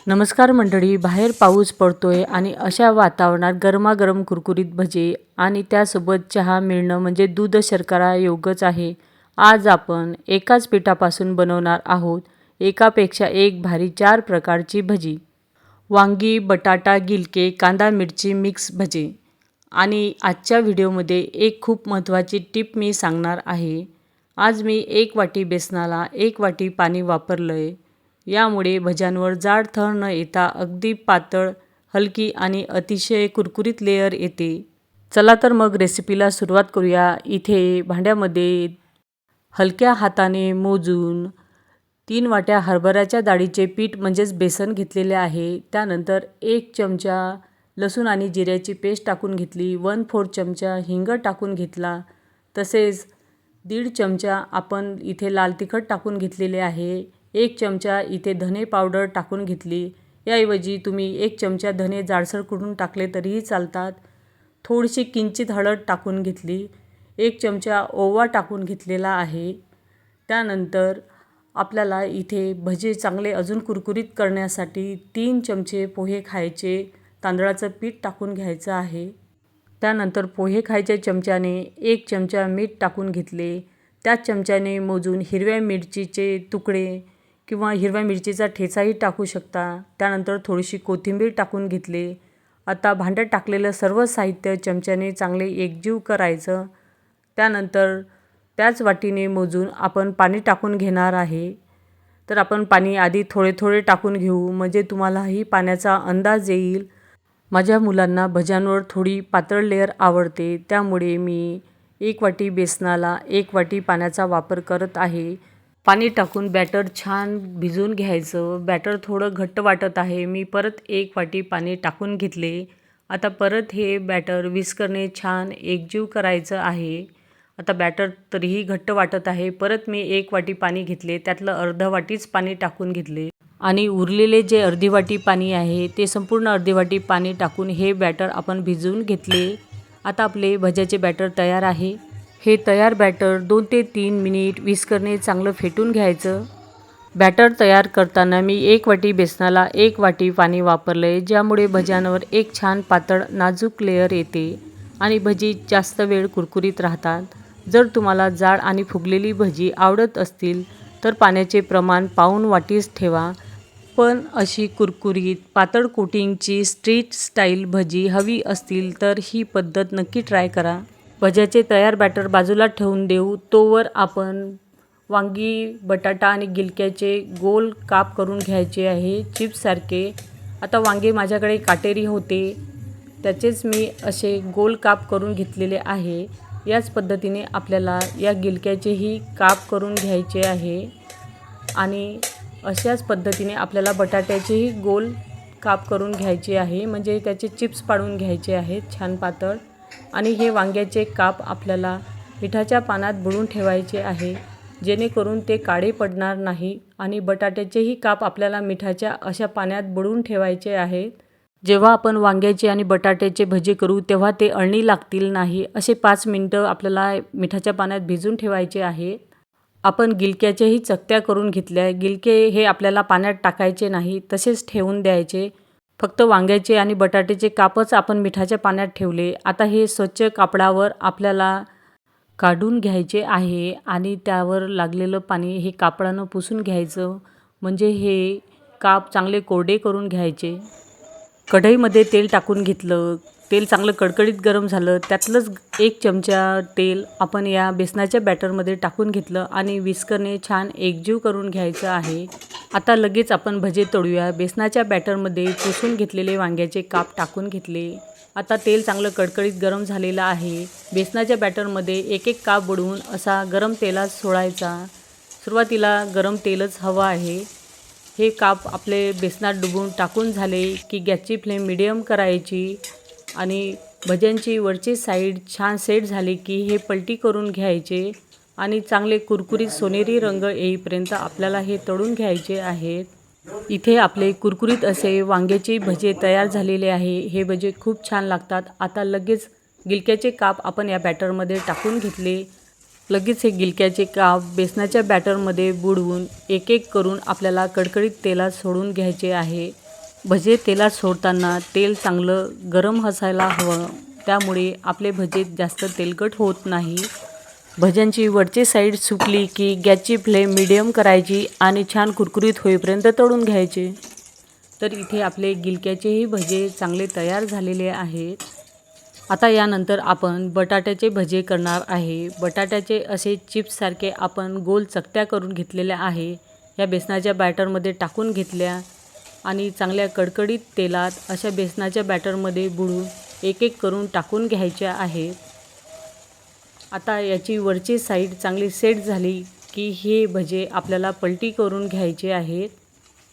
नमस्कार मंडळी, बाहेर पाऊस पडतोय आणि अशा वातावरणात गरमागरम कुरकुरीत भजे आणि त्यासोबत चहा मिळणं म्हणजे दूध शर्करा योगच आहे. आज आपण एकाच पिठापासून बनवणार आहोत एकापेक्षा एक भारी 4 प्रकारची भजी. वांगी, बटाटा, गिलके, कांदा मिरची मिक्स भजे. आणि आजच्या व्हिडिओमध्ये एक खूप महत्त्वाची टिप मी सांगणार आहे. आज मी 1 वाटी बेसनाला 1 वाटी पाणी वापरलं आहे. यामुळे भज्यांवर जाड थर न येता अगदी पातळ, हलकी आणि अतिशय कुरकुरीत लेयर येते. चला तर मग रेसिपीला सुरुवात करूया. इथे भांड्यामध्ये हलक्या हाताने मोजून 3 वाट्या हरभऱ्याच्या डाळीचे पीठ म्हणजेच बेसन घेतलेले आहे. त्यानंतर 1 चमचा लसूण आणि जिऱ्याची पेस्ट टाकून घेतली. 1/4 चमचा हिंग टाकून घेतला. तसेच 1.5 चमचा आपण इथे लाल तिखट टाकून घेतलेले आहे. 1 चमचा इथे धने पावडर टाकून घेतली. याऐवजी तुम्ही 1 चमचा धने जाडसर कुटून टाकले तरीही चालतात. थोडीशी किंचित हळद टाकून घेतली. 1 चमचा ओवा टाकून घेतलेला आहे. त्यानंतर आपल्याला इथे भजे चांगले अजून कुरकुरीत करण्यासाठी 3 चमचे पोहे खायचे तांदळाचं पीठ टाकून घ्यायचं आहे. त्यानंतर पोहे खायच्या चमच्याने 1 चमचा मीठ टाकून घेतले. त्याच चमच्याने मोजून हिरव्या मिरचीचे तुकडे किंवा हिरव्या मिरचीचा ठेचाही टाकू शकता. त्यानंतर थोडीशी कोथिंबीर टाकून घेतली. आता भांड्यात टाकलेलं सर्व साहित्य चमच्याने चांगले एकजीव करायचं. त्यानंतर त्याच वाटीने मोजून आपण पाणी टाकून घेणार आहे. तर आपण पाणी आधी थोडे थोडे टाकून घेऊ म्हणजे तुम्हालाही पाण्याचा अंदाज येईल. माझ्या मुलांना भज्यांवर थोडी पातळ लेयर आवडते, त्यामुळे मी 1 वाटी बेसनाला 1 वाटी पाण्याचा वापर करत आहे. पाणी टाकून बॅटर छान भिजवून घ्यायचं. बॅटर थोडं घट्ट वाटत आहे. मी परत 1 वाटी पाणी टाकून घेतले. आता परत हे बॅटर विस्करने छान एकजीव करायचं आहे. आता बॅटर तरीही घट्ट वाटत आहे. परत मी 1 वाटी पाणी घेतले. त्यातलं अर्धा वाटीच पाणी टाकून घेतले. आणि उरलेले जे अर्धी वाटी पाणी आहे ते संपूर्ण अर्धी वाटी पाणी टाकून हे बॅटर आपण भिजवून घेतले. आता आपले भज्याचे बॅटर तयार आहे. हे तयार बॅटर 2 ते 3 मिनिट विस्करने चांगलं फेटून घ्यायचं. बॅटर तयार करताना मी 1 वाटी बेसनाला 1 वाटी पाणी वापरले, ज्यामुळे भज्यांवर एक छान पातळ नाजूक लेयर येते आणि भजी जास्त वेळ कुरकुरीत राहतात. जर तुम्हाला जाड आणि फुगलेली भजी आवडत असतील तर पाण्याचे प्रमाण पाऊण वाटीच ठेवा. पण अशी कुरकुरीत पातळ कोटिंगची स्ट्रीट स्टाईल भजी हवी असतील तर ही पद्धत नक्की ट्राय करा. भज्याचे तयार बॅटर बाजूला ठेवून देऊ. तोवर आपण वांगी, बटाटा आणि गिलक्याचे गोल काप करून घ्यायचे आहे चिप्ससारखे. आता वांगे माझ्याकडे काटेरी होते, त्याचेच मी असे गोल काप करून घेतलेले आहे. याच पद्धतीने आपल्याला या गिलक्याचेही काप करून घ्यायचे आहे आणि अशाच पद्धतीने आपल्याला बटाट्याचेही गोल काप करून घ्यायचे आहे, म्हणजे त्याचे चिप्स पाडून घ्यायचे आहेत छान पातळ. आणि हे वांग्याचे काप आपल्याला मिठाच्या पाण्यात बुडवून ठेवायचे आहे, जेणेकरून ते काळे पडणार नाही. आणि बटाट्याचेही काप आपल्याला मिठाच्या अशा पाण्यात बुडवून ठेवायचे आहेत. जेव्हा आपण वांग्याचे आणि बटाट्याचे भजे करू तेव्हा ते अळणी लागतील नाही असे 5 मिनटं आपल्याला मिठाच्या पाण्यात भिजून ठेवायचे आहे. आपण गिलक्याच्याही चकत्या करून घेतल्या. गिलके हे आपल्याला पाण्यात टाकायचे नाही, तसेच ठेवून द्यायचे. फक्त वांग्याचे आणि बटाट्याचे कापच आपण मिठाच्या पाण्यात ठेवले. आता हे स्वच्छ कापडावर आपल्याला काढून घ्यायचे आहे आणि त्यावर लागलेलं पाणी हे कापडानं पुसून घ्यायचं, म्हणजे हे काप चांगले कोरडे करून घ्यायचे. कढईमध्ये तेल टाकून घेतलं. तेल चांगलं कडकडीत गरम झालं. त्यातलंच 1 चमचा तेल आपण या बेसनाच्या बॅटरमध्ये टाकून घेतलं आणि विस्करने छान एकजीव करून घ्यायचं आहे. आता लगेच आपण भजे तळूया. बेसनाच्या बॅटरमध्ये पुसून घेतलेले वांग्याचे काप टाकून घेतले. आता तेल चांगलं कडकडीत गरम झालेलं आहे. बेसनाच्या बॅटरमध्ये एक एक काप बुडवून असा गरम तेलात सोडायचा. सुरुवातीला गरम तेलच हवं आहे. हे काप आपले बेसनात डुबून टाकून झाले की गॅसची फ्लेम मिडियम करायची आणि भज्यांची वरची साईड छान सेट झाली की हे पलटी करून घ्यायचे आणि चांगले कुरकुरीत सोनेरी रंग येईपर्यंत आपल्याला हे तळून घ्यायचे आहेत. इथे आपले कुरकुरीत असे वांग्याचे भजे तयार झालेले आहे. हे भजे खूप छान लागतात. आता लगेच गिलक्याचे काप आपण या बॅटरमध्ये टाकून घेतले. लगेच हे गिलक्याचे काप बेसनाच्या बॅटरमध्ये बुडवून एक एक करून आपल्याला कडकडीत तेलात सोडून घ्यायचे आहे. भजे तेलात सोडताना तेल चांगलं गरम असायला हवं, त्यामुळे आपले भजे जास्त तेलकट होत नाही. भज्यांची वरची साईड सुकली की गॅसची फ्लेम मिडियम करायची आणि छान कुरकुरीत होईपर्यंत तळून घ्यायचे. तर इथे आपले गिलक्याचेही भजे चांगले तयार झालेले आहेत. आता यानंतर आपण बटाट्याचे भजे करणार आहे. बटाट्याचे असे चिप्ससारखे आपण गोल चकत्या करून घेतलेल्या आहे. या बेसनाच्या बॅटरमध्ये टाकून घेतल्या आणि चांगल्या कडकडीत तेलात अशा बेसनाच्या बॅटरमध्ये बुडून एक एक करून टाकून घ्यायच्या आहेत. आता याची वरची साईड चांगली सेट झाली की हे भजे आपल्याला पलटी करून घ्यायचे आहेत.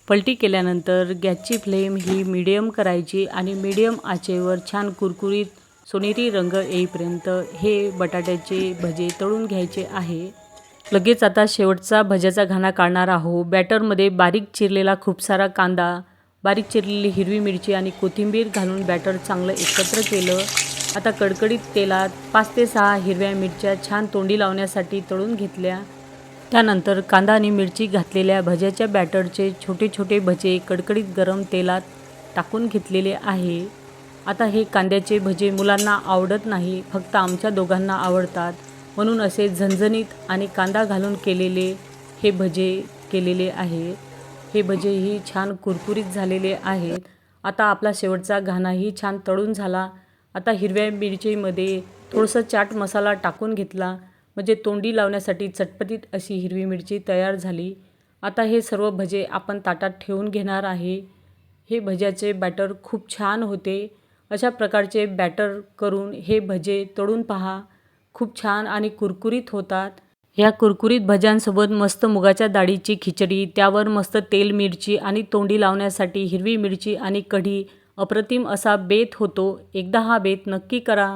पलटी केल्यानंतर गॅसची फ्लेम ही मीडियम करायची आणि मीडियम आचेवर छान कुरकुरीत सोनेरी रंग येईपर्यंत हे बटाट्याचे भजे तळून घ्यायचे आहे. लगेच आता शेवटचा भज्याचा घाणा काढणार आहोत. बॅटरमध्ये बारीक चिरलेला खूप सारा कांदा, बारीक चिरलेली हिरवी मिरची आणि कोथिंबीर घालून बॅटर चांगलं एकत्र केलं. आता कडकडीत तेलात 5 ते 6 हिरव्या मिरच्या छान तोंडी लावण्यासाठी तळून घेतल्या. त्यानंतर कांदा आणि मिरची घातलेल्या भज्याच्या बॅटरचे छोटे छोटे भजे कडकडीत गरम तेलात टाकून घेतलेले आहे. आता हे कांद्याचे भजे मुलांना आवडत नाही, फक्त आमच्या दोघांना आवडतात, म्हणून असे झणझणीत आणि कांदा घालून केलेले हे भजे केलेले आहेत. हे भजेही छान कुरकुरीत झालेले आहेत. आता आपला शेवटचा घाणाही छान तळून झाला. आता हिरव्या मिरचीमध्ये थोडंसं चाट मसाला टाकून घेतला, म्हणजे तोंडी लावण्यासाठी चटपटीत अशी हिरवी मिरची तयार झाली. आता हे सर्व भजे आपण ताटात ठेवून घेणार आहे. हे भज्याचे बॅटर खूप छान होते. अशा प्रकारचे बॅटर करून हे भजे तळून पहा, खूप छान आणि कुरकुरीत होतात. ह्या कुरकुरीत भज्यांसोबत मस्त मुगाच्या डाळीची खिचडी, त्यावर मस्त तेल, मिरची आणि तोंडी लावण्यासाठी हिरवी मिरची आणि कढी, अप्रतिम असा बेत होतो. एकदा हा बेत नक्की करा.